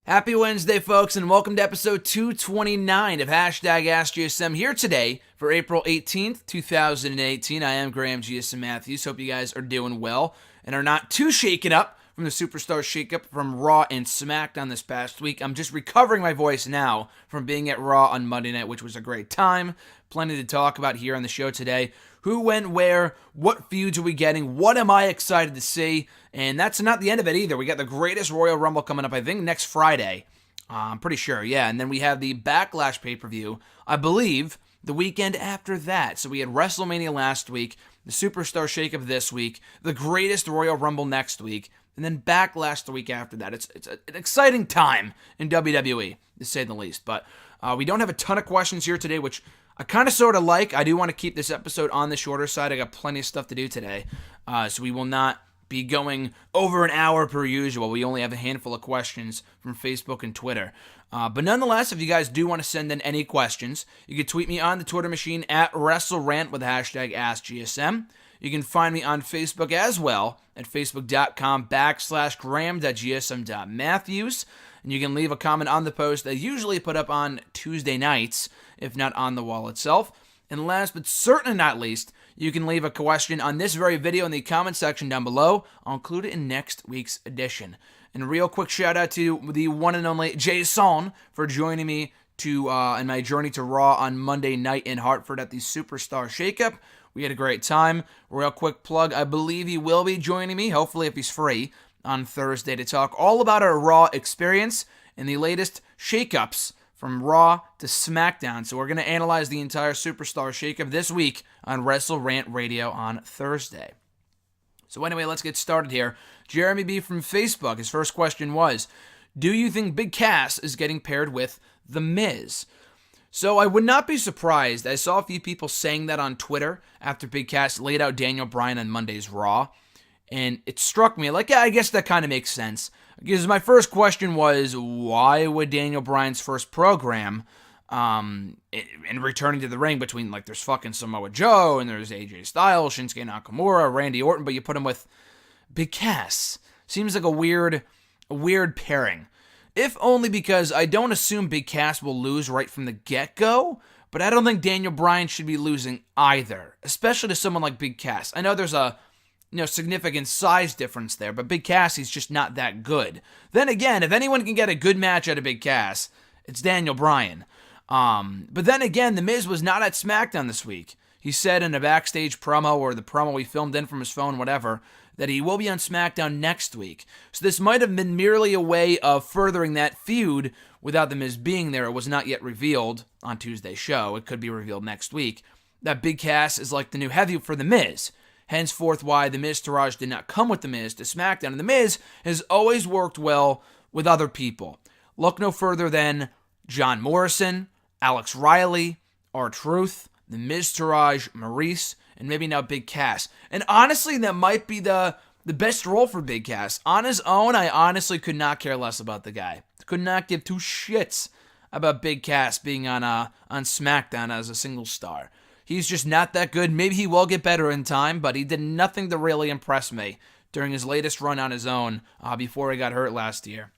Happy Wednesday, folks, and welcome to episode 229 of Hashtag AskGSM here today for April 18th, 2018. I am Graham GSM Matthews. Hope you guys are doing well and are not too shaken up from the Superstar shakeup from Raw and Smackdown this past week. I'm just recovering my voice now from being at Raw on Monday night, which was a great time. Plenty to talk about here on the show today. Who went where? What feuds are we getting? What am I excited to see? And that's not the end of it either. We got the greatest Royal Rumble coming up, I think, next Friday. I'm pretty sure, yeah. And then we have the Backlash pay-per-view, I believe, the weekend after that. So we had WrestleMania last week, the Superstar Shakeup this week, the greatest Royal Rumble next week, and then Backlash the week after that. It's an exciting time in WWE, to say the least. But we don't have a ton of questions here today, which I kind of sort of like. I do want to keep this episode on the shorter side. I got plenty of stuff to do today. So we will not be going over an hour per usual. We only have a handful of questions from Facebook and Twitter. But nonetheless, if you guys do want to send in any questions, you can tweet me on the Twitter machine at WrestleRant with the hashtag AskGSM. You can find me on Facebook as well at facebook.com/gram.gsm.matthews. And you can leave a comment on the post I usually put up on Tuesday nights, if not on the wall itself. And last but certainly not least, you can leave a question on this very video in the comment section down below. I'll include it in next week's edition. And a real quick shout out to the one and only Jason for joining me in my journey to Raw on Monday night in Hartford at the Superstar Shakeup. We had a great time. Real quick plug, I believe he will be joining me, hopefully if he's free, on Thursday to talk all about our Raw experience and the latest shakeups from Raw to Smackdown. So we're going to analyze the entire Superstar shakeup this week on Wrestle Rant Radio on Thursday. So anyway, let's get started here. Jeremy B. from Facebook, his first question was, do you think Big Cass is getting paired with The Miz? So I would not be surprised. I saw a few people saying that on Twitter after Big Cass laid out Daniel Bryan on Monday's Raw. And it struck me like, yeah, I guess that kind of makes sense. Because my first question was, why would Daniel Bryan's first program, in returning to the ring between, like, there's fucking Samoa Joe, and there's AJ Styles, Shinsuke Nakamura, Randy Orton, but you put him with Big Cass? Seems like a weird pairing. If only because I don't assume Big Cass will lose right from the get-go, but I don't think Daniel Bryan should be losing either, especially to someone like Big Cass. I know there's a significant size difference there, but Big Cass, he's just not that good. Then again, if anyone can get a good match out of Big Cass, it's Daniel Bryan. But then again, The Miz was not at SmackDown this week. He said in a backstage promo, or the promo he filmed in from his phone, whatever, that he will be on SmackDown next week. So this might have been merely a way of furthering that feud without The Miz being there. It was not yet revealed on Tuesday's show. It could be revealed next week. That Big Cass is like the new heavy for The Miz. Henceforth, why The Miz Taraj did not come with The Miz to SmackDown. And The Miz has always worked well with other people. Look no further than John Morrison, Alex Riley, R-Truth, The Miz Taraj, Maurice, and maybe now Big Cass. And honestly, that might be the best role for Big Cass. On his own, I honestly could not care less about the guy. Could not give two shits about Big Cass being on SmackDown as a single star. He's just not that good. Maybe he will get better in time, but he did nothing to really impress me during his latest run on his own before he got hurt last year.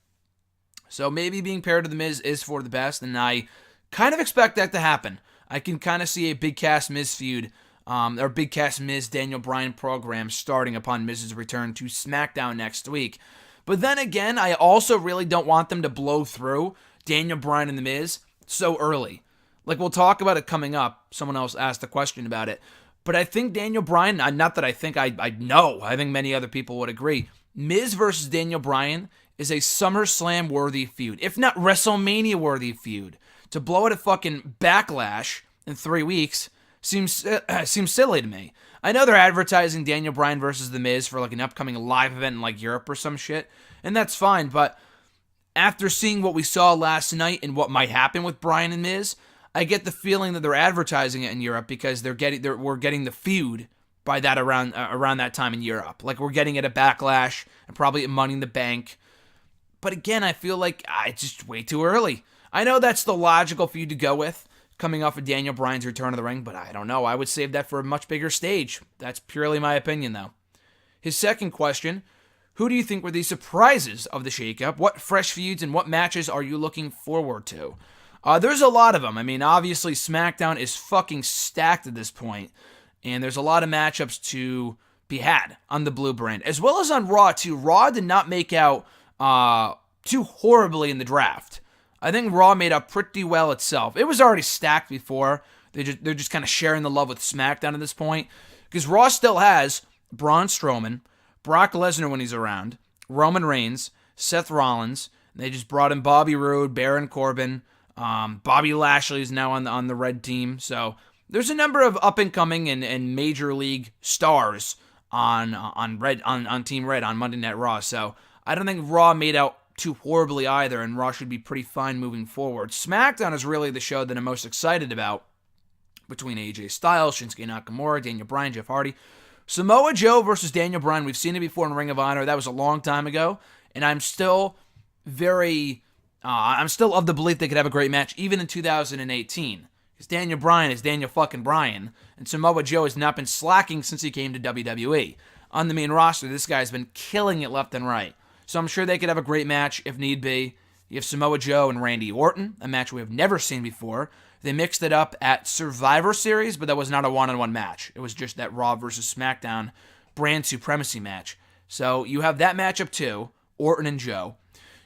So maybe being paired to The Miz is for the best, and I kind of expect that to happen. I can kind of see a Big Cass-Miz feud, or Big Cass-Miz Daniel Bryan program starting upon Miz's return to SmackDown next week. But then again, I also really don't want them to blow through Daniel Bryan and The Miz so early. Like, we'll talk about it coming up. Someone else asked a question about it. But I think Daniel Bryan, not that I think I know, I think many other people would agree, Miz versus Daniel Bryan is a SummerSlam-worthy feud, if not WrestleMania-worthy feud. To blow it at fucking Backlash in 3 weeks seems silly to me. I know they're advertising Daniel Bryan versus The Miz for like an upcoming live event in like Europe or some shit, and that's fine, but after seeing what we saw last night and what might happen with Bryan and Miz, I get the feeling that they're advertising it in Europe because we're getting the feud by that around that time in Europe. Like, we're getting it at Backlash and probably at Money in the Bank. But again, I feel like it's just way too early. I know that's the logical feud to go with, coming off of Daniel Bryan's return to the ring, but I don't know. I would save that for a much bigger stage. That's purely my opinion, though. His second question, who do you think were the surprises of the shakeup? What fresh feuds and what matches are you looking forward to? There's a lot of them. I mean, obviously, SmackDown is fucking stacked at this point, and there's a lot of matchups to be had on the Blue brand, as well as on Raw, too. Raw did not make out too horribly in the draft. I think Raw made out pretty well itself. It was already stacked before. They're just kind of sharing the love with SmackDown at this point, because Raw still has Braun Strowman, Brock Lesnar when he's around, Roman Reigns, Seth Rollins. They just brought in Bobby Roode, Baron Corbin. Bobby Lashley is now on the red team. So there's a number of up-and-coming and major league stars on Team Red on Monday Night Raw. So I don't think Raw made out too horribly either, and Raw should be pretty fine moving forward. SmackDown is really the show that I'm most excited about, between AJ Styles, Shinsuke Nakamura, Daniel Bryan, Jeff Hardy. Samoa Joe versus Daniel Bryan. We've seen it before in Ring of Honor. That was a long time ago, and I'm still of the belief they could have a great match even in 2018. Because Daniel Bryan is Daniel fucking Bryan, and Samoa Joe has not been slacking since he came to WWE. On the main roster, this guy's been killing it left and right. So I'm sure they could have a great match if need be. You have Samoa Joe and Randy Orton, a match we have never seen before. They mixed it up at Survivor Series, but that was not a one-on-one match. It was just that Raw versus SmackDown brand supremacy match. So you have that matchup too, Orton and Joe.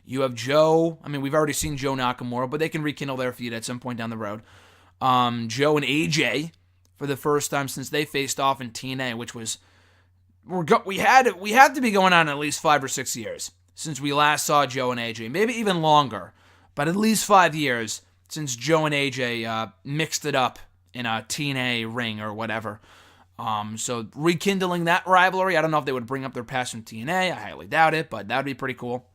You have Joe, I mean, we've already seen Joe Nakamura, but they can rekindle their feud at some point down the road. Joe and AJ for the first time since they faced off in TNA, which was, we had to be going on at least 5 or 6 years since we last saw Joe and AJ. Maybe even longer, but at least 5 years since Joe and AJ mixed it up in a TNA ring or whatever. So rekindling that rivalry, I don't know if they would bring up their past from TNA. I highly doubt it, but that would be pretty cool.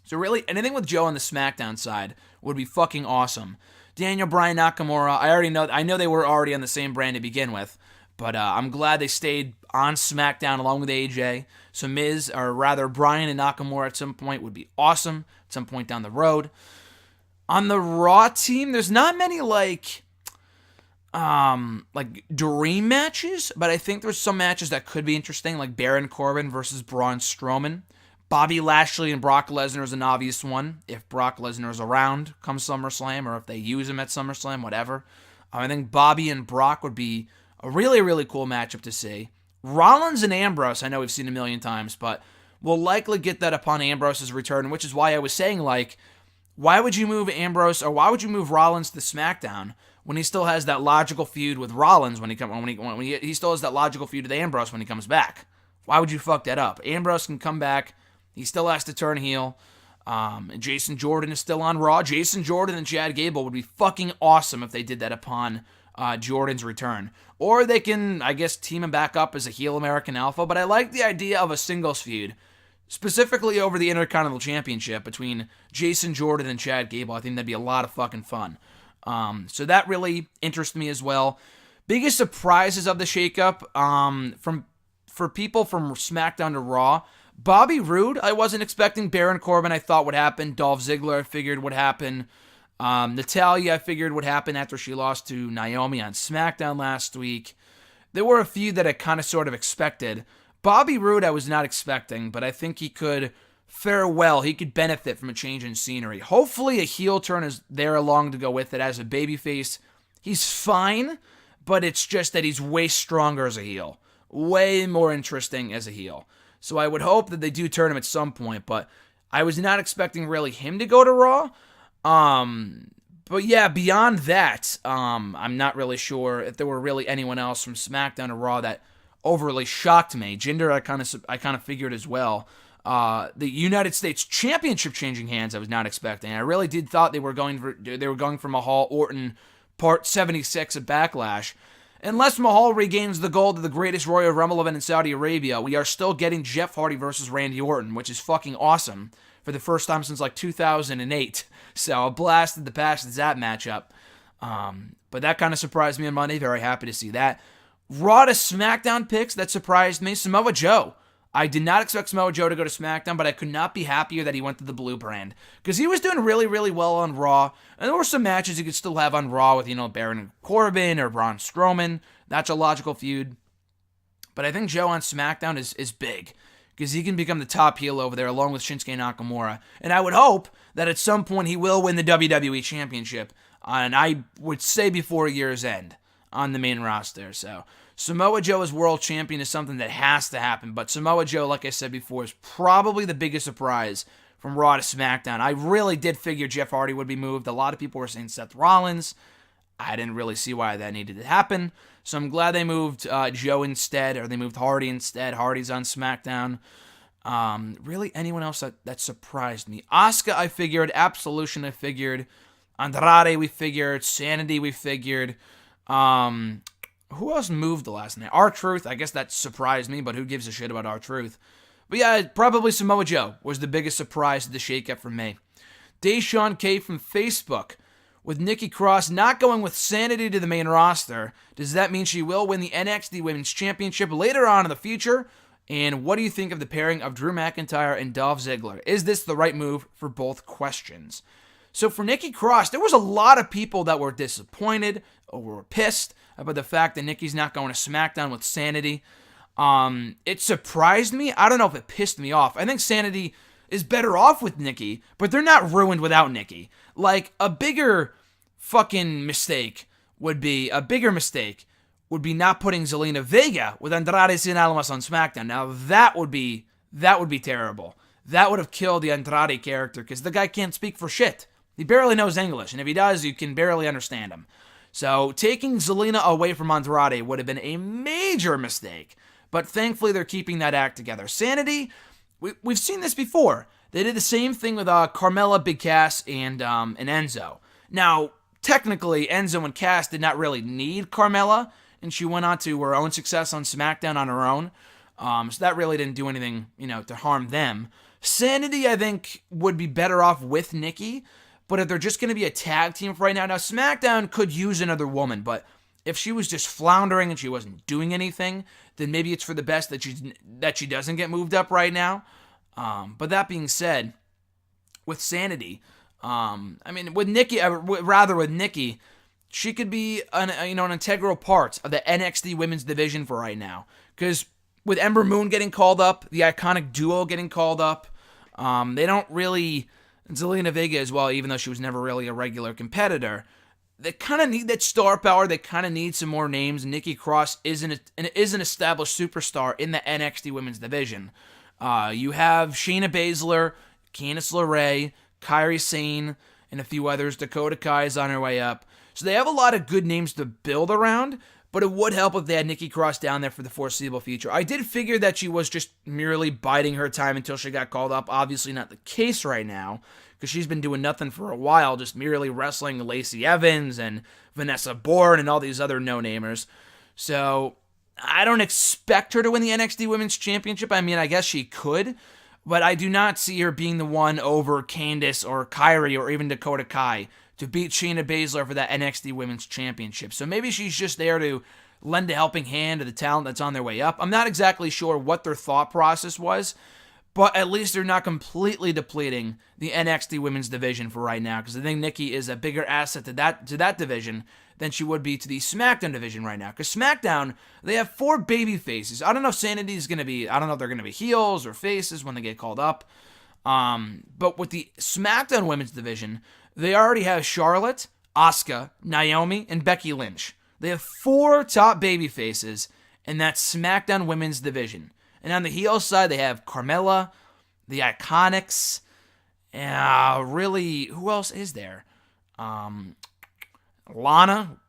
So really, anything with Joe on the SmackDown side would be fucking awesome. Daniel Bryan, Nakamura, I know they were already on the same brand to begin with, but I'm glad they stayed on SmackDown along with AJ. So Bryan and Nakamura at some point would be awesome at some point down the road. On the Raw team, there's not many like dream matches, but I think there's some matches that could be interesting, like Baron Corbin versus Braun Strowman. Bobby Lashley and Brock Lesnar is an obvious one, if Brock Lesnar is around come SummerSlam, or if they use him at SummerSlam, whatever. I think Bobby and Brock would be a really, really cool matchup to see. Rollins and Ambrose, I know we've seen a million times, but we'll likely get that upon Ambrose's return, which is why I was saying, like, why would you move Ambrose, or why would you move Rollins to SmackDown when he still has that logical feud with Rollins when he still has that logical feud with Ambrose when he comes back? Why would you fuck that up? Ambrose can come back. He still has to turn heel. And Jason Jordan is still on Raw. Jason Jordan and Chad Gable would be fucking awesome if they did that upon Jordan's return. Or they can, I guess, team him back up as a heel American Alpha. But I like the idea of a singles feud, specifically over the Intercontinental Championship between Jason Jordan and Chad Gable. I think that'd be a lot of fucking fun. So that really interests me as well. Biggest surprises of the shakeup for people from SmackDown to Raw. Bobby Roode, I wasn't expecting. Baron Corbin, I thought would happen. Dolph Ziggler, I figured would happen. Natalya, I figured would happen after she lost to Naomi on SmackDown last week. There were a few that I kind of sort of expected. Bobby Roode, I was not expecting, but I think he could fare well. He could benefit from a change in scenery. Hopefully a heel turn is there along to go with it. As a babyface, he's fine, but it's just that he's way stronger as a heel. Way more interesting as a heel. So I would hope that they do turn him at some point, but I was not expecting really him to go to Raw. But yeah, beyond that, I'm not really sure if there were really anyone else from SmackDown to Raw that overly shocked me. Jinder, I kind of figured as well. The United States Championship changing hands, I was not expecting. I really did thought they were going for Mahal Orton Part 76 at Backlash. Unless Mahal regains the gold of the greatest Royal Rumble event in Saudi Arabia, we are still getting Jeff Hardy versus Randy Orton, which is fucking awesome for the first time since like 2008. So a blast in the past is that matchup. But that kind of surprised me on Monday. Very happy to see that. Raw to SmackDown picks that surprised me. Samoa Joe. I did not expect Samoa Joe to go to SmackDown, but I could not be happier that he went to the Blue brand. Because he was doing really, really well on Raw. And there were some matches you could still have on Raw with, Baron Corbin or Braun Strowman. That's a logical feud. But I think Joe on SmackDown is big. because he can become the top heel over there along with Shinsuke Nakamura. And I would hope that at some point he will win the WWE Championship, and I would say before year's end on the main roster. So Samoa Joe as world champion is something that has to happen, but Samoa Joe, like I said before, is probably the biggest surprise from Raw to SmackDown. I really did figure Jeff Hardy would be moved. A lot of people were saying Seth Rollins. I didn't really see why that needed to happen. So I'm glad they moved Joe instead, or they moved Hardy instead. Hardy's on SmackDown. Really, anyone else that surprised me? Asuka, I figured. Absolution, I figured. Andrade, we figured. Sanity, we figured. Who else moved the last night? R-Truth, I guess that surprised me, but who gives a shit about R-Truth? But yeah, probably Samoa Joe was the biggest surprise of the shakeup for me. Deshaun K from Facebook. With Nikki Cross not going with Sanity to the main roster, does that mean she will win the NXT Women's Championship later on in the future? And what do you think of the pairing of Drew McIntyre and Dolph Ziggler? Is this the right move for both questions? So for Nikki Cross, there was a lot of people that were disappointed or were pissed about the fact that Nikki's not going to SmackDown with Sanity. It surprised me. I don't know if it pissed me off. I think Sanity is better off with Nikki, but they're not ruined without Nikki. Like, a bigger mistake would be not putting Zelina Vega with Andrade Cien Almas on SmackDown. Now, that would be terrible. That would have killed the Andrade character, because the guy can't speak for shit. He barely knows English, and if he does, you can barely understand him. So, taking Zelina away from Andrade would have been a major mistake. But thankfully, they're keeping that act together. Sanity, we've seen this before. They did the same thing with Carmella, Big Cass, and Enzo. Now, technically, Enzo and Cass did not really need Carmella, and she went on to her own success on SmackDown on her own. So that really didn't do anything, to harm them. Sanity, I think, would be better off with Nikki, but if they're just going to be a tag team for right now, SmackDown could use another woman, but if she was just floundering and she wasn't doing anything, then maybe it's for the best that she doesn't get moved up right now. But that being said, with Sanity, with Nikki, she could be an integral part of the NXT Women's Division for right now. Because with Ember Moon getting called up, the Iconic Duo getting called up, they don't really, Zelina Vega as well, even though she was never really a regular competitor, they kind of need that star power. They kind of need some more names. Nikki Cross is an established superstar in the NXT Women's Division. You have Shayna Baszler, Candice LeRae, Kairi Sane, and a few others. Dakota Kai is on her way up. So they have a lot of good names to build around, but it would help if they had Nikki Cross down there for the foreseeable future. I did figure that she was just merely biding her time until she got called up. Obviously not the case right now, because she's been doing nothing for a while, just merely wrestling Lacey Evans and Vanessa Bourne and all these other no-namers. So I don't expect her to win the NXT Women's Championship. I guess she could, but I do not see her being the one over Candice or Kairi or even Dakota Kai to beat Shayna Baszler for that NXT Women's Championship. So maybe she's just there to lend a helping hand to the talent that's on their way up. I'm not exactly sure what their thought process was, but at least they're not completely depleting the NXT Women's Division for right now, because I think Nikki is a bigger asset to that division than she would be to the SmackDown division right now. Because SmackDown, they have 4 baby faces. I don't know if Sanity's going to be, I don't know if they're going to be heels or faces when they get called up. But with the SmackDown Women's Division, they already have Charlotte, Asuka, Naomi, and Becky Lynch. They have 4 top baby faces in that SmackDown Women's Division. And on the heel side, they have Carmella, the Iconics, really, who else is there? Lana,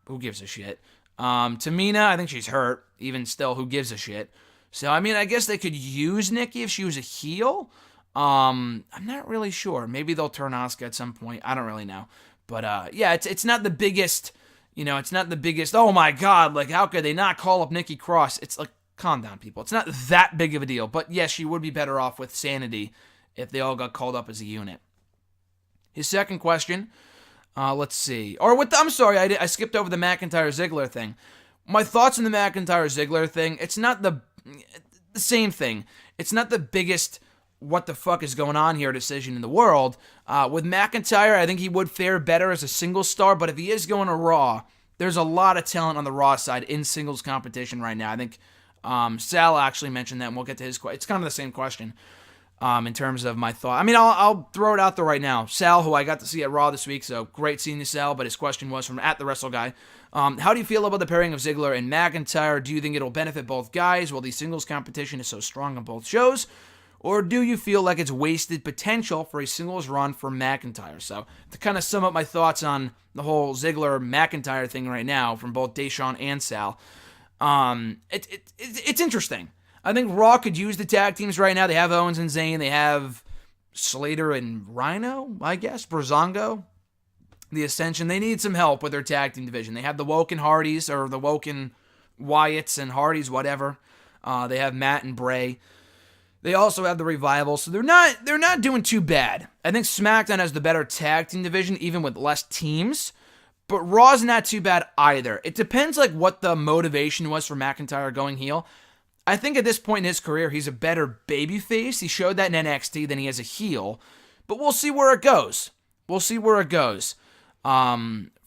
who gives a shit? Tamina, I think she's hurt. Even still, who gives a shit? So, I guess they could use Nikki if she was a heel. I'm not really sure. Maybe they'll turn Asuka at some point. I don't really know. But, yeah, it's not the biggest, it's not the biggest, oh my god, like, how could they not call up Nikki Cross? It's like, calm down, people. It's not that big of a deal. But, yes, she would be better off with Sanity if they all got called up as a unit. His second question, let's see. I'm sorry, I skipped over the McIntyre-Ziggler thing. My thoughts on the McIntyre-Ziggler thing, it's not the same thing. It's not the biggest what the fuck is going on here decision in the world. With McIntyre, I think he would fare better as a single star, but if he is going to Raw, there's a lot of talent on the Raw side in singles competition right now. I think Sal actually mentioned that, and we'll get to his question. It's kind of the same question in terms of my thought. I mean, I'll throw it out there right now. Sal, who I got to see at Raw this week, so great seeing you, Sal, but his question was from @TheWrestleGuy. How do you feel about the pairing of Ziggler and McIntyre? Do you think it'll benefit both guys while the singles competition is so strong on both shows? Or do you feel like it's wasted potential for a singles run for McIntyre? So to kind of sum up my thoughts on the whole Ziggler-McIntyre thing right now from both Deshaun and Sal, it's interesting. I think Raw could use the tag teams right now. They have Owens and Zayn. They have Slater and Rhino, I guess, Breezango, the Ascension. They need some help with their tag team division. They have the Woken Hardys, or the Woken Wyatts and Hardys, whatever. They have Matt and Bray. They also have the Revival, so they're not doing too bad. I think SmackDown has the better tag team division, even with less teams. But Raw's not too bad either. It depends like what the motivation was for McIntyre going heel. I think at this point in his career, he's a better babyface. He showed that in NXT than he is a heel. But we'll see where it goes. For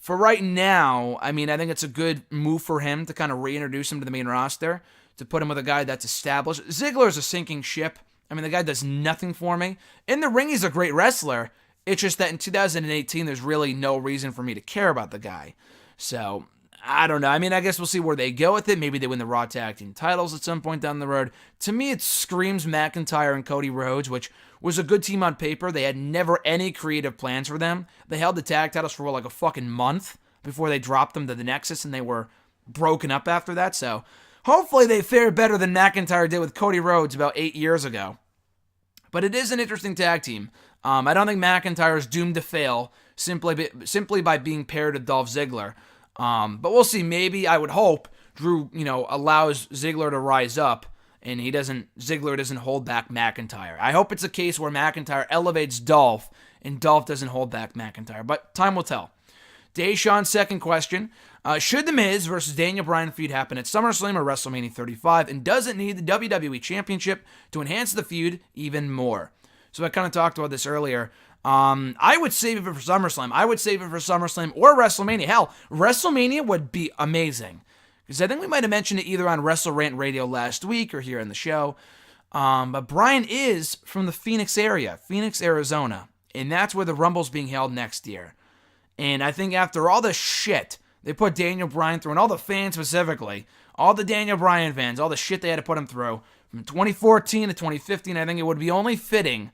right now, I mean, I think it's a good move for him to kind of reintroduce him to the main roster, to put him with a guy that's established. Ziggler is a sinking ship. I mean, the guy does nothing for me. In the ring, he's a great wrestler. It's just that in 2018, there's really no reason for me to care about the guy. So, I don't know. I mean, I guess we'll see where they go with it. Maybe they win the Raw Tag Team titles at some point down the road. To me, it screams McIntyre and Cody Rhodes, which was a good team on paper. They had never any creative plans for them. They held the tag titles for like a fucking month before they dropped them to the Nexus, and they were broken up after that. So, hopefully they fare better than McIntyre did with Cody Rhodes about 8 years ago. But it is an interesting tag team. I don't think McIntyre is doomed to fail simply by being paired with Dolph Ziggler. But we'll see. Maybe, I would hope, Drew, allows Ziggler to rise up, and Ziggler doesn't hold back McIntyre. I hope it's a case where McIntyre elevates Dolph, and Dolph doesn't hold back McIntyre. But time will tell. Deshaun's second question. Should The Miz versus Daniel Bryan feud happen at SummerSlam or WrestleMania 35, and does it need the WWE Championship to enhance the feud even more? So I kind of talked about this earlier. I would save it for SummerSlam. Or WrestleMania. Hell, WrestleMania would be amazing. Because I think we might have mentioned it either on Wrestle Rant Radio last week or here in the show. But Bryan is from the Phoenix area, Phoenix, Arizona. And that's where the Rumble's being held next year. And I think after all the shit they put Daniel Bryan through, and all the fans specifically, all the Daniel Bryan fans, all the shit they had to put him through, from 2014 to 2015, I think it would be only fitting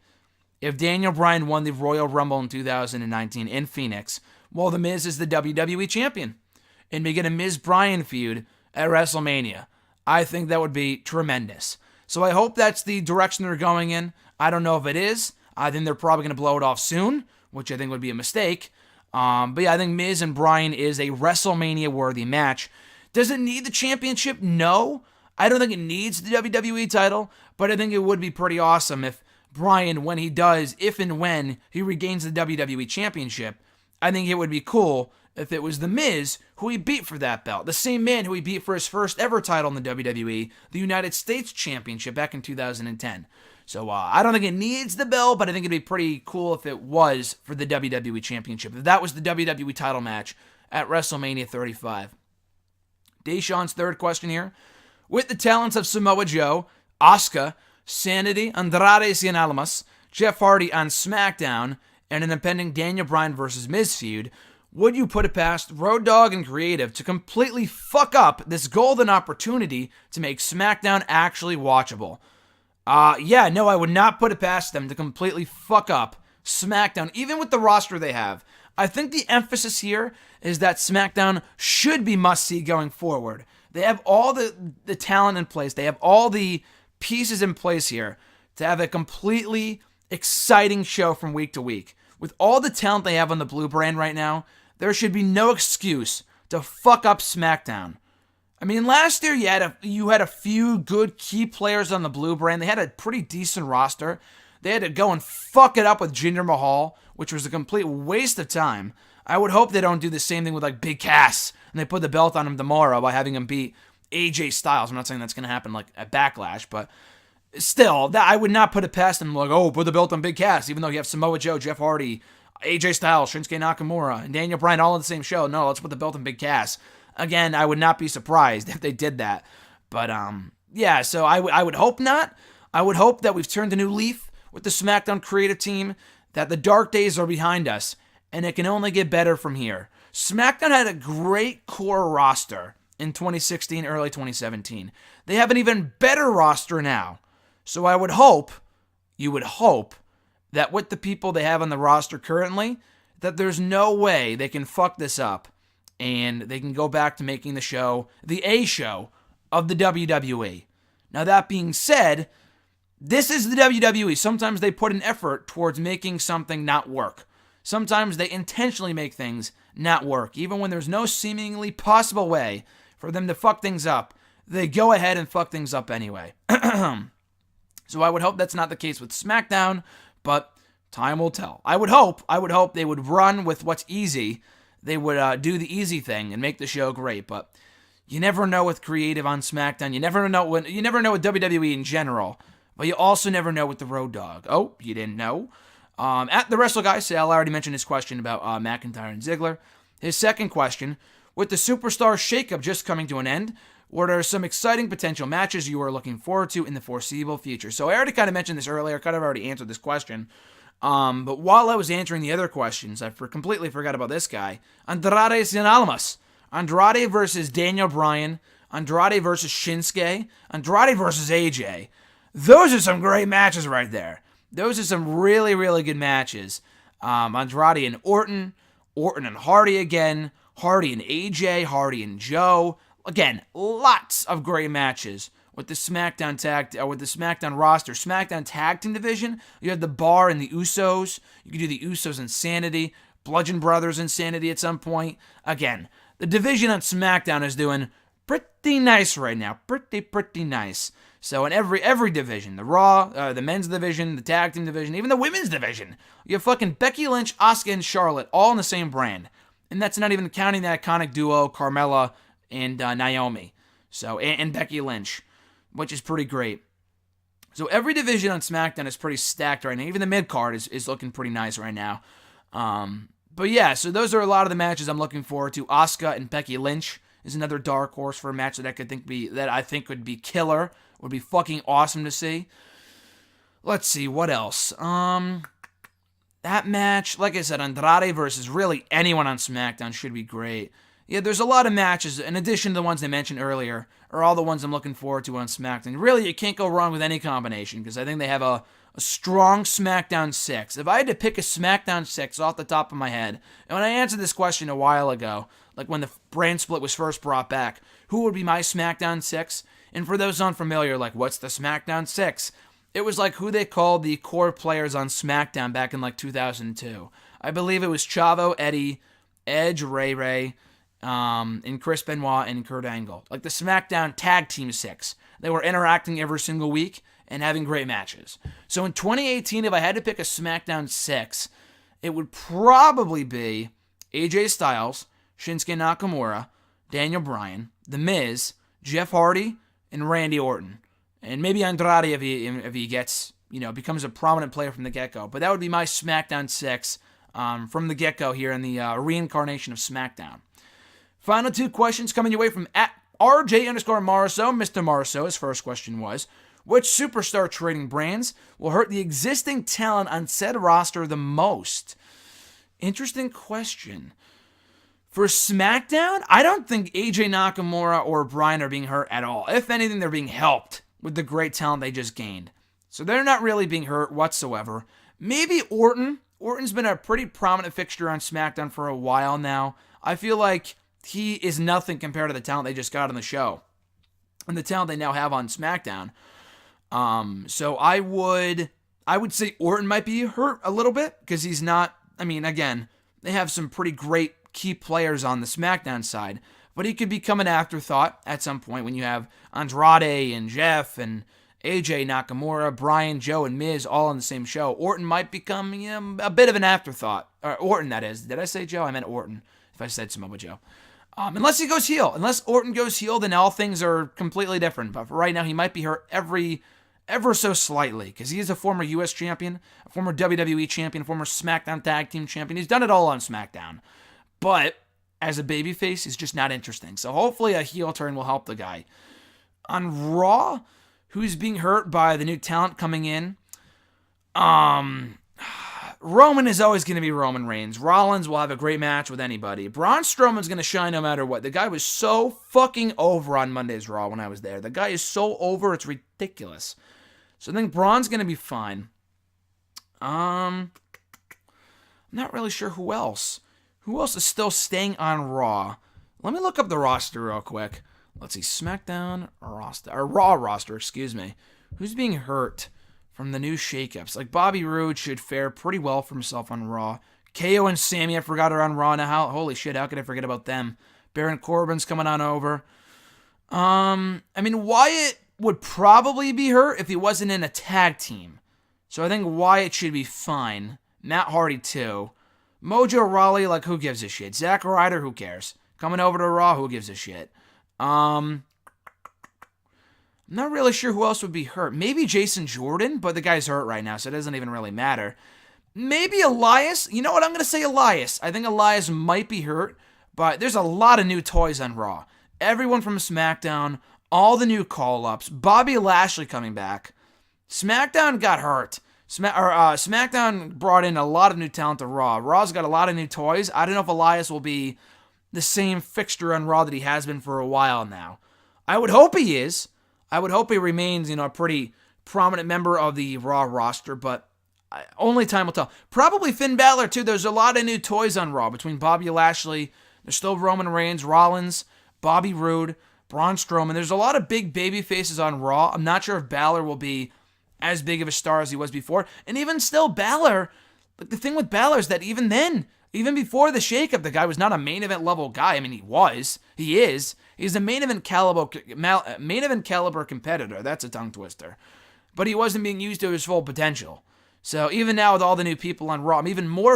if Daniel Bryan won the Royal Rumble in 2019 in Phoenix, while The Miz is the WWE Champion, and begin a Miz-Bryan feud at WrestleMania. I think that would be tremendous. So I hope that's the direction they're going in. I don't know if it is. I think they're probably going to blow it off soon, which I think would be a mistake. But yeah, I think Miz and Bryan is a WrestleMania-worthy match. Does it need the championship? No. I don't think it needs the WWE title, but I think it would be pretty awesome if Bryan, when he does, if and when he regains the WWE Championship, I think it would be cool if it was The Miz who he beat for that belt. The same man who he beat for his first ever title in the WWE, the United States Championship back in 2010. So I don't think it needs the belt, but I think it'd be pretty cool if it was for the WWE Championship. If that was the WWE title match at WrestleMania 35. Deshaun's third question here. With the talents of Samoa Joe, Asuka, Sanity, Andrade Cien Almas, Jeff Hardy on SmackDown, and an impending Daniel Bryan versus Miz feud, would you put it past Road Dogg and Creative to completely fuck up this golden opportunity to make SmackDown actually watchable? No, I would not put it past them to completely fuck up SmackDown, even with the roster they have. I think the emphasis here is that SmackDown should be must-see going forward. They have all the talent in place. They have all the pieces in place here to have a completely exciting show from week to week. With all the talent they have on the Blue brand right now, there should be no excuse to fuck up SmackDown. I mean, last year you had a few good key players on the Blue brand. They had a pretty decent roster. They had to go and fuck it up with Jinder Mahal, which was a complete waste of time. I would hope they don't do the same thing with like Big Cass and they put the belt on him tomorrow by having him beat AJ Styles. I'm not saying that's going to happen like at Backlash, but still, I would not put it past them like, oh, put the belt on Big Cass, even though you have Samoa Joe, Jeff Hardy, AJ Styles, Shinsuke Nakamura, and Daniel Bryan all on the same show. No, let's put the belt on Big Cass. Again, I would not be surprised if they did that. But yeah, so I would hope not. I would hope that we've turned a new leaf with the SmackDown creative team, that the dark days are behind us, and it can only get better from here. SmackDown had a great core roster in 2016, early 2017. They have an even better roster now. So I would hope, you would hope, that with the people they have on the roster currently, that there's no way they can fuck this up and they can go back to making the show the A show of the WWE. Now, that being said, this is the WWE. Sometimes they put an effort towards making something not work. Sometimes they intentionally make things not work. Even when there's no seemingly possible way for them to fuck things up, they go ahead and fuck things up anyway. So I would hope that's not the case with SmackDown, but time will tell. I would hope they would run with what's easy. They would do the easy thing and make the show great, but you never know with creative on SmackDown. You never know with WWE in general, but you also never know with the Road Dogg. Oh, you didn't know? At the Wrestle Guy Sale, I already mentioned his question about McIntyre and Ziggler. His second question, with the Superstar shakeup just coming to an end, what are some exciting potential matches you are looking forward to in the foreseeable future? So I already kind of mentioned this earlier. Kind of already answered this question. But while I was answering the other questions, I completely forgot about this guy. Andrade Cien Almas. Andrade versus Daniel Bryan. Andrade versus Shinsuke. Andrade versus AJ. Those are some great matches right there. Those are some really, really good matches. Andrade and Orton. Orton and Hardy again. Hardy and AJ. Hardy and Joe. Again, lots of great matches with the SmackDown roster. SmackDown Tag Team Division, you have the Bar and the Usos. You can do the Usos Insanity, Bludgeon Brothers Insanity at some point. Again, the division on SmackDown is doing pretty nice right now. Pretty nice. So in every division, the Raw, the Men's Division, the Tag Team Division, even the Women's Division, you have fucking Becky Lynch, Asuka, and Charlotte all in the same brand. And that's not even counting the iconic duo, Carmella and Naomi. So, and Becky Lynch, which is pretty great. So every division on SmackDown is pretty stacked right now. Even the mid-card is looking pretty nice right now. But yeah, so those are a lot of the matches I'm looking forward to. Asuka and Becky Lynch is another dark horse for a match that I think would be killer. Would be fucking awesome to see. Let's see, what else? That match, like I said, Andrade versus really anyone on SmackDown should be great. Yeah, there's a lot of matches, in addition to the ones I mentioned earlier, are all the ones I'm looking forward to on SmackDown. Really, you can't go wrong with any combination, because I think they have a strong Smackdown 6. If I had to pick a Smackdown 6 off the top of my head, and when I answered this question a while ago, like when the brand split was first brought back, who would be my Smackdown 6? And for those unfamiliar, like, what's the Smackdown 6? It was like who they called the core players on SmackDown back in like 2002. I believe it was Chavo, Eddie, Edge, Ray, and Chris Benoit and Kurt Angle. Like the SmackDown Tag Team 6. They were interacting every single week and having great matches. So in 2018, if I had to pick a SmackDown 6, it would probably be AJ Styles, Shinsuke Nakamura, Daniel Bryan, The Miz, Jeff Hardy, and Randy Orton. And maybe Andrade if he gets, becomes a prominent player from the get-go. But that would be my SmackDown 6 from the get-go here in the reincarnation of SmackDown. Final two questions coming your way from at RJ_Marceau. Mr. Marceau, his first question was, which superstar trading brands will hurt the existing talent on said roster the most? Interesting question. For SmackDown, I don't think AJ Nakamura or Bryan are being hurt at all. If anything, they're being helped with the great talent they just gained. So they're not really being hurt whatsoever. Maybe Orton. Orton's been a pretty prominent fixture on SmackDown for a while now. I feel like he is nothing compared to the talent they just got on the show and the talent they now have on SmackDown. So I would say Orton might be hurt a little bit because he's not, again, they have some pretty great key players on the SmackDown side, but he could become an afterthought at some point when you have Andrade and Jeff and AJ, Nakamura, Bryan, Joe, and Miz all on the same show. Orton might become a bit of an afterthought. Or Orton, that is. Did I say Joe? I meant Orton, if I said Samoa Joe. Unless he goes heel. Unless Orton goes heel, then all things are completely different. But for right now, he might be hurt ever so slightly, because he is a former U.S. champion, a former WWE champion, a former SmackDown Tag Team champion. He's done it all on SmackDown. But as a babyface, he's just not interesting. So hopefully a heel turn will help the guy. On Raw, who's being hurt by the new talent coming in? Roman is always going to be Roman Reigns. Rollins will have a great match with anybody. Braun Strowman's going to shine no matter what. The guy was so fucking over on Monday's Raw when I was there. The guy is so over, it's ridiculous. So I think Braun's going to be fine. I'm not really sure who else. Who else is still staying on Raw? Let me look up the roster real quick. Let's see, SmackDown roster, or Raw roster, excuse me. Who's being hurt from the new shakeups? Like Bobby Roode should fare pretty well for himself on Raw. KO and Sammy, I forgot, are on Raw now. Holy shit, how could I forget about them? Baron Corbin's coming on over. I mean, Wyatt would probably be hurt if he wasn't in a tag team. So I think Wyatt should be fine. Matt Hardy too. Mojo Rawley, like, who gives a shit? Zack Ryder, who cares? Coming over to Raw, who gives a shit? I'm not really sure who else would be hurt. Maybe Jason Jordan, but the guy's hurt right now, so it doesn't even really matter. Maybe Elias. You know what? I'm going to say Elias. I think Elias might be hurt, but there's a lot of new toys on Raw. Everyone from SmackDown, all the new call-ups, Bobby Lashley coming back. SmackDown got hurt. SmackDown brought in a lot of new talent to Raw. Raw's got a lot of new toys. I don't know if Elias will be the same fixture on Raw that he has been for a while now. I would hope he is. I would hope he remains, a pretty prominent member of the Raw roster, but only time will tell. Probably Finn Balor, too. There's a lot of new toys on Raw between Bobby Lashley. There's still Roman Reigns, Rollins, Bobby Roode, Braun Strowman. There's a lot of big baby faces on Raw. I'm not sure if Balor will be as big of a star as he was before. And even still, Balor, the thing with Balor is that even then, even before the shakeup, the guy was not a main event level guy. I mean, he is. He's a main event caliber competitor. That's a tongue twister. But he wasn't being used to his full potential. So even now with all the new people on Raw, I'm even more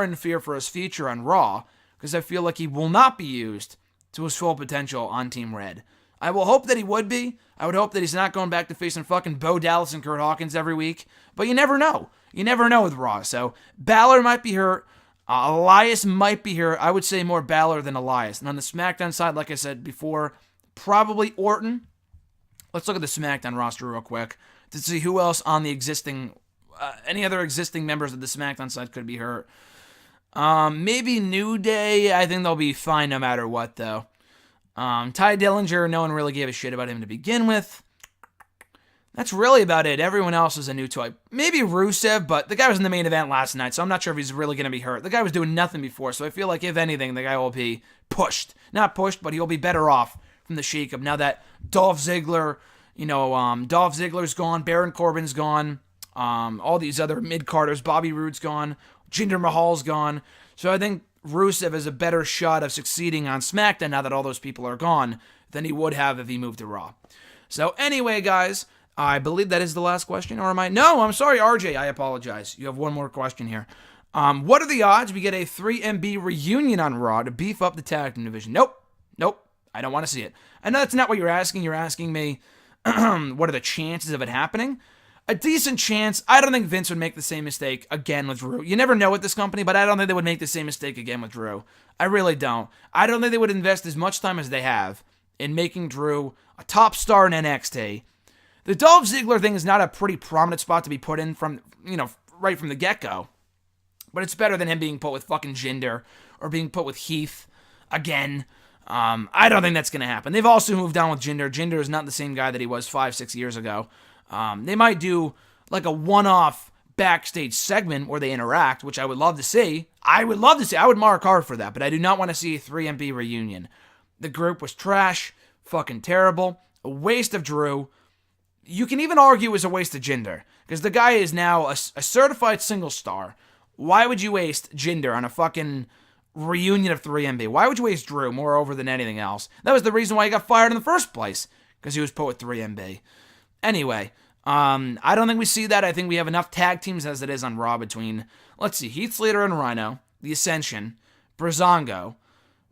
in fear for his future on Raw, because I feel like he will not be used to his full potential on Team Red. I will hope that he would be. I would hope that he's not going back to facing fucking Bo Dallas and Kurt Hawkins every week. But you never know. You never know with Raw. So Balor might be hurt. Elias might be hurt. I would say more Balor than Elias. And on the SmackDown side, like I said before, probably Orton. Let's look at the SmackDown roster real quick to see who else on the existing, any other existing members of the SmackDown side could be hurt. Maybe New Day. I think they'll be fine no matter what, though. Ty Dillinger, no one really gave a shit about him to begin with. That's really about it. Everyone else is a new toy. Maybe Rusev, but the guy was in the main event last night, so I'm not sure if he's really going to be hurt. The guy was doing nothing before, so I feel like, if anything, the guy will be pushed. Not pushed, but he'll be better off from the shakeup now that Dolph Ziggler, Dolph Ziggler's gone, Baron Corbin's gone, all these other mid-carders, Bobby Roode's gone, Jinder Mahal's gone. So I think Rusev has a better shot of succeeding on SmackDown now that all those people are gone than he would have if he moved to Raw. So anyway, guys, I believe that is the last question, or am I? No, I'm sorry, RJ, I apologize. You have one more question here. What are the odds we get a 3MB reunion on Raw to beef up the tag team division? Nope, I don't want to see it. I know that's not what you're asking. You're asking me, what are the chances of it happening? A decent chance. I don't think Vince would make the same mistake again with Drew. You never know with this company, but I don't think they would make the same mistake again with Drew. I really don't. I don't think they would invest as much time as they have in making Drew a top star in NXT. The Dolph Ziggler thing is not a pretty prominent spot to be put in from, right from the get-go. But it's better than him being put with fucking Jinder or being put with Heath again. I don't think that's going to happen. They've also moved on with Jinder. Jinder is not the same guy that he was 5-6 years ago. They might do like a one-off backstage segment where they interact, which I would love to see. I would mark hard for that, but I do not want to see a 3MB reunion. The group was trash, fucking terrible, a waste of Drew. You can even argue it was a waste of Jinder, because the guy is now a certified single star. Why would you waste Jinder on a fucking reunion of 3MB? Why would you waste Drew more over than anything else? That was the reason why he got fired in the first place, because he was put with 3MB. Anyway, I don't think we see that. I think we have enough tag teams as it is on Raw between, let's see, Heath Slater and Rhino, The Ascension, Breezango.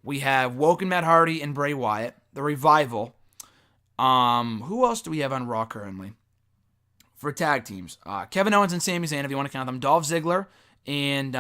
We have Woken Matt Hardy and Bray Wyatt, The Revival. Who else do we have on Raw currently? For tag teams, Kevin Owens and Sami Zayn, if you want to count them. Dolph Ziggler and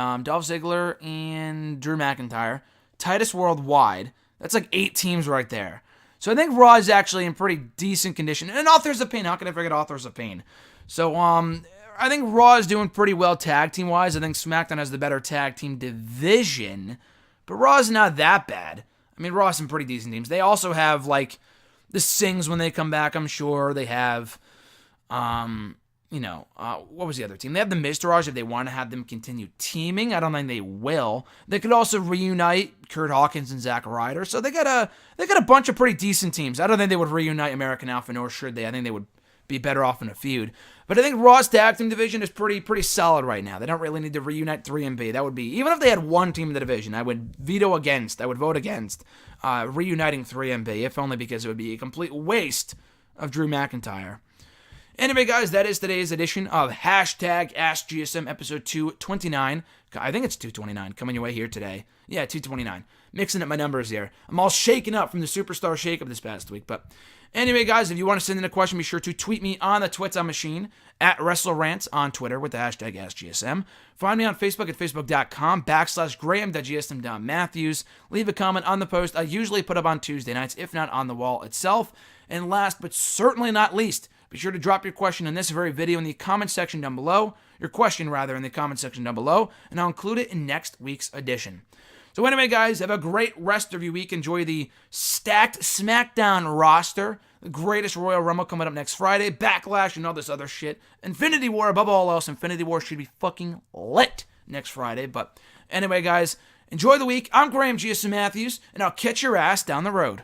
Drew McIntyre. Titus Worldwide. That's like 8 teams right there. So I think Raw is actually in pretty decent condition. And Authors of Pain, how can I forget Authors of Pain? So I think Raw is doing pretty well tag team wise. I think SmackDown has the better tag team division, but Raw is not that bad. I mean, Raw has some pretty decent teams. They also have like the Sings when they come back, I'm sure. They have, what was the other team? They have the Miztourage if they want to have them continue teaming. I don't think they will. They could also reunite Kurt Hawkins and Zack Ryder. So they got a bunch of pretty decent teams. I don't think they would reunite American Alpha, nor should they. I think they would be better off in a feud. But I think Raw's tag team division is pretty solid right now. They don't really need to reunite 3MB. That would be, even if they had one team in the division, I would vote against reuniting 3MB, if only because it would be a complete waste of Drew McIntyre. Anyway, guys, that is today's edition of #AskGSM episode 229. I think it's 229 coming your way here today. Yeah, 229. Mixing up my numbers here. I'm all shaken up from the Superstar shakeup this past week. But anyway, guys, if you want to send in a question, be sure to tweet me on the Twitter machine at WrestleRants on Twitter with the #AskGSM. Find me on Facebook at facebook.com/Graham.GSM.Matthews. Leave a comment on the post I usually put up on Tuesday nights, if not on the wall itself. And last but certainly not least, be sure to drop your question in this very video in the comment section down below. Your question, rather, in the comment section down below, and I'll include it in next week's edition. So anyway, guys, have a great rest of your week. Enjoy the stacked SmackDown roster. The greatest Royal Rumble coming up next Friday. Backlash and all this other shit. Infinity War, above all else, Infinity War should be fucking lit next Friday. But anyway, guys, enjoy the week. I'm Graham GSM Matthews, and I'll catch your ass down the road.